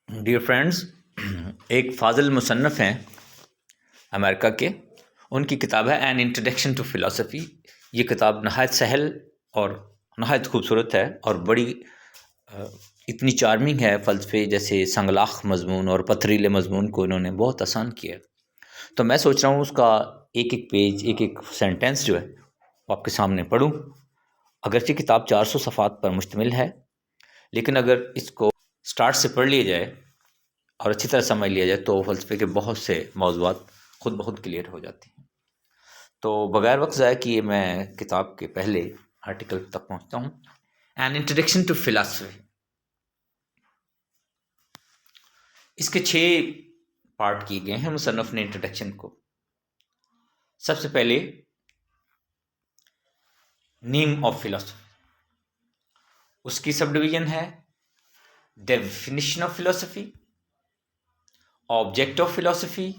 Dear friends, ایک فاضل مصنف ہیں امریکہ کے. ان کی کتاب ہے این انٹروڈکشن ٹو فلاسفی. یہ کتاب نہایت سہل اور نہایت خوبصورت ہے اور بڑی اتنی چارمنگ ہے. فلسفے جیسے سنگلاخ مضمون اور پتھریلے مضمون کو انہوں نے بہت آسان کیا. تو میں سوچ رہا ہوں اس کا ایک ایک پیج، ایک ایک سینٹینس جو ہے وہ آپ کے سامنے پڑھوں. اگرچہ کتاب 400 صفحات پر مشتمل ہے، لیکن اگر اس کو سٹارٹ سے پڑھ لیا جائے اور اچھی طرح سمجھ لیا جائے تو فلسفے کے بہت سے موضوعات خود بخود کلیئر ہو جاتی ہیں. تو بغیر وقت ضائع کیے میں کتاب کے پہلے آرٹیکل تک پہنچتا ہوں. An introduction to philosophy. اس کے 6 پارٹ کیے گئے ہیں مصنف نے انٹروڈکشن کو. سب سے پہلے نیم آف فلاسفی. اس کی سب ڈویژن ہے definition of philosophy, object of philosophy,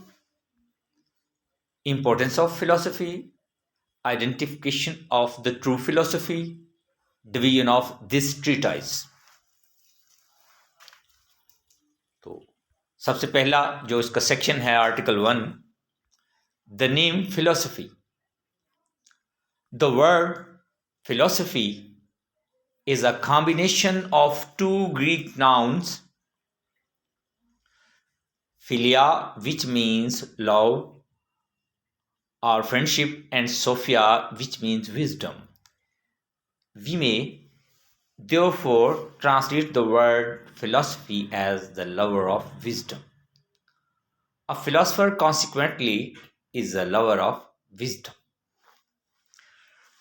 importance of philosophy, identification of the true philosophy, division of this treatise. تو سب سے پہلا جو اس کا سیکشن ہے article 1، the name philosophy. The word philosophy is a combination of 2 Greek nouns, philia, which means love or friendship, and Sophia, which means wisdom. We may therefore translate the word philosophy as the lover of wisdom. A philosopher consequently is a lover of wisdom.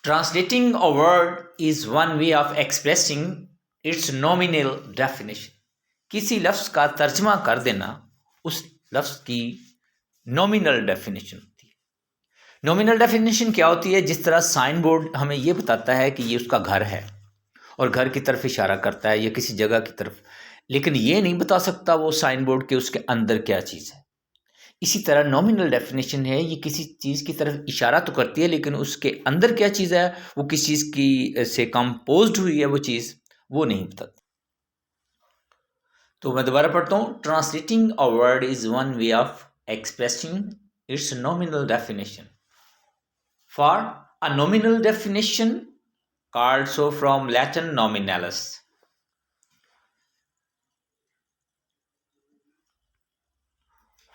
Translating a word is one way of expressing its nominal definition. کسی لفظ کا ترجمہ کر دینا اس لفظ کی nominal definition ہوتی ہے. نومینل ڈیفینیشن کیا ہوتی ہے؟ جس طرح سائن بورڈ ہمیں یہ بتاتا ہے کہ یہ اس کا گھر ہے اور گھر کی طرف اشارہ کرتا ہے یا کسی جگہ کی طرف، لیکن یہ نہیں بتا سکتا وہ سائن بورڈ کہ اس کے اندر کیا چیز ہے. اسی طرح نومینل ڈیفینیشن ہے، یہ کسی چیز کی طرف اشارہ تو کرتی ہے لیکن اس کے اندر کیا چیز ہے، وہ کس چیز کی سے کمپوزڈ ہوئی ہے وہ چیز، وہ نہیں بتاتی. تو میں دوبارہ پڑھتا ہوں. Translating a word is one way of expressing its nominal definition. For a nominal definition, called so from Latin nominalis.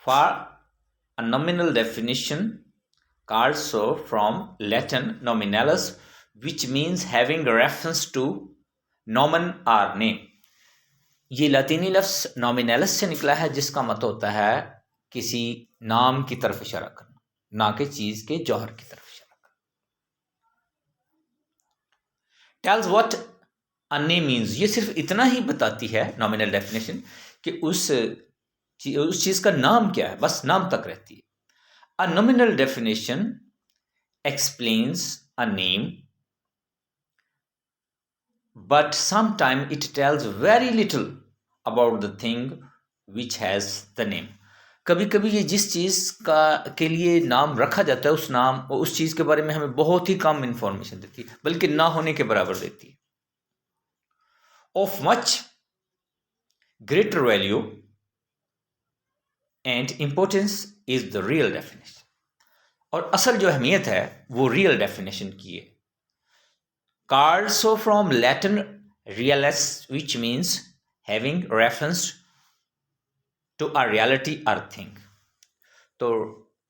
For a nominal definition, called so from Latin nominalis, which means having reference to nomen or name. یہ لاطینی لفظ nominalis سے نکلا ہے جس کا مطلب ہوتا ہے کسی نام کی طرف اشارہ کرنا، نہ کہ چیز کے جوہر کی طرف. tells what a name means. یہ صرف اتنا ہی بتاتی ہے نامینل ڈیفینیشن کہ اس چیز کا نام کیا ہے، بس نام تک رہتی ہے. A nominal definition explains a name, but sometimes it tells very little about the thing which has the name. کبھی کبھی یہ جس چیز کے لیے نام رکھا جاتا ہے اس چیز کے بارے میں ہمیں بہت ہی کم انفارمیشن دیتی ہے، بلکہ نہ ہونے کے برابر دیتی ہے. Of much greater value and importance is the real definition. اور اصل جو اہمیت ہے وہ ریئل ڈیفینیشن کی ہے. Called so from Latin realis, which means having reference to a reality or thing. تو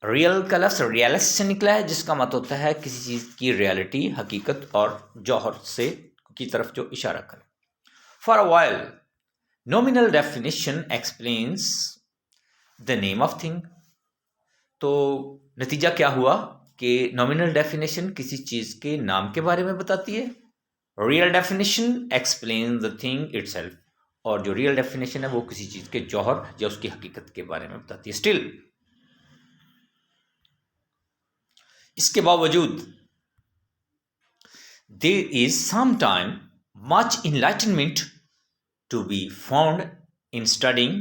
ریئل کا لفظ ریالس سے نکلا ہے جس کا مطلب ہوتا ہے کسی چیز کی ریالٹی، حقیقت اور جوہر سے کی طرف جو اشارہ کرے. For a while, nominal definition explains the name of thing. تو نتیجہ کیا ہوا کہ نومینل ڈیفینیشن کسی چیز کے نام کے بارے میں بتاتی ہے، real definition explains the thing itself. اور جو ریئل ڈیفینیشن ہے وہ کسی چیز کے جوہر یا اس کی حقیقت کے بارے میں بتاتی ہے. اسٹل اس کے باوجود there is sometime much enlightenment to be found in studying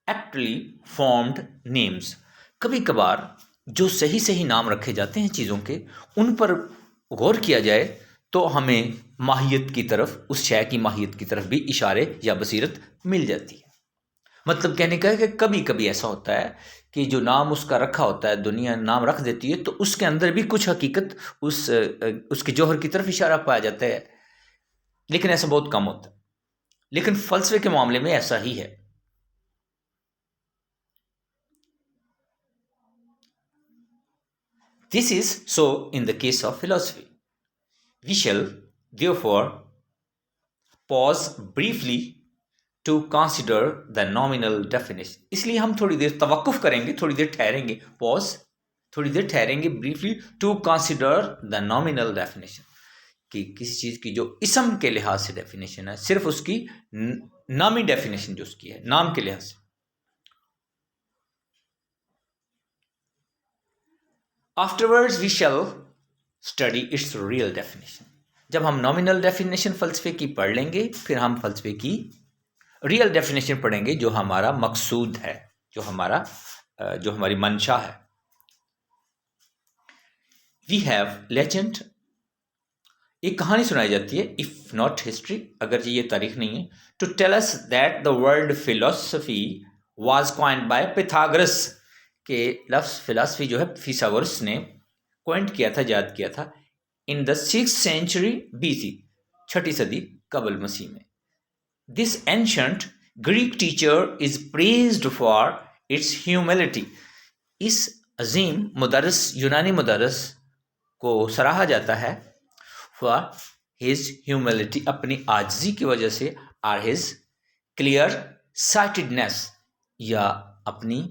aptly formed names. کبھی کبھار جو صحیح نام رکھے جاتے ہیں چیزوں کے، ان پر غور کیا جائے تو ہمیں ماہیت کی طرف، اس شے کی ماہیت کی طرف بھی اشارے یا بصیرت مل جاتی ہے. مطلب کہنے کا ہے کہ کبھی کبھی ایسا ہوتا ہے کہ جو نام اس کا رکھا ہوتا ہے، دنیا نام رکھ دیتی ہے، تو اس کے اندر بھی کچھ حقیقت اس کے جوہر کی طرف اشارہ پایا جاتا ہے، لیکن ایسا بہت کم ہوتا ہے۔ لیکن فلسفے کے معاملے میں ایسا ہی ہے۔ This is so in the case of philosophy. We shall therefore pause briefly to consider the nominal definition. اس لیے ہم تھوڑی دیر توقف کریں گے، تھوڑی دیر ٹھہریں گے، پوز تھوڑی دیر ٹھہریں گے briefly to consider the nominal definition، کہ کسی چیز کی جو اسم کے لحاظ سے ڈیفینیشن ہے، صرف اس کی نامی ڈیفینیشن جو اس کی ہے، نام کے لحاظ سے۔ Afterwards we shall study its real definition. جب ہم نامنل ڈیفینیشن فلسفے کی پڑھ لیں گے، پھر ہم فلسفے کی ریئل ڈیفینیشن پڑھیں گے، جو ہمارا مقصود ہے، جو ہماری منشا ہے۔ We have legend، ایک کہانی سنائی جاتی ہے، if not history، اگر یہ تاریخ نہیں ہے، to tell us that the word philosophy was coined by Pythagoras، کہ لفظ فلسفی جو ہے فیثاغورس نے کوائنٹ کیا تھا، ایجاد کیا تھا in the 6th century BC، 6ٹھی صدی قبل مسیح میں۔ This ancient Greek teacher is praised for its humility، اس عظیم مدرس، یونانی مدرس کو سراہا جاتا ہے for his humility، اپنی عاجزی کی وجہ سے، or his clear sightedness، یا اپنی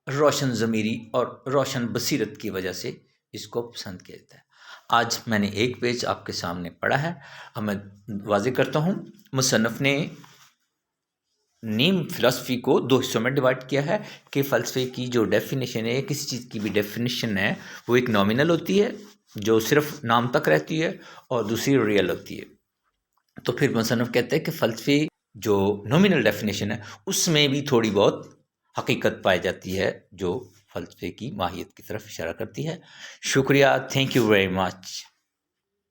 روشن ضمیری اور روشن بصیرت کی وجہ سے اس کو پسند کیا جاتا ہے۔ آج میں نے ایک پیج آپ کے سامنے پڑھا ہے، اب میں واضح کرتا ہوں۔ مصنف نے نیم فلسفی کو 2 حصوں میں ڈیوائڈ کیا ہے، کہ فلسفے کی جو ڈیفینیشن ہے، کسی چیز کی بھی ڈیفینیشن ہے، وہ ایک نامنل ہوتی ہے جو صرف نام تک رہتی ہے، اور دوسری ریئل ہوتی ہے۔ تو پھر مصنف کہتا ہے کہ فلسفے جو نامنل ڈیفینیشن ہے، اس میں بھی تھوڑی بہت حقیقت پائی جاتی ہے، جو فلسفے کی ماہیت کی طرف اشارہ کرتی ہے۔ شکریہ، تھینک یو ویری مچ۔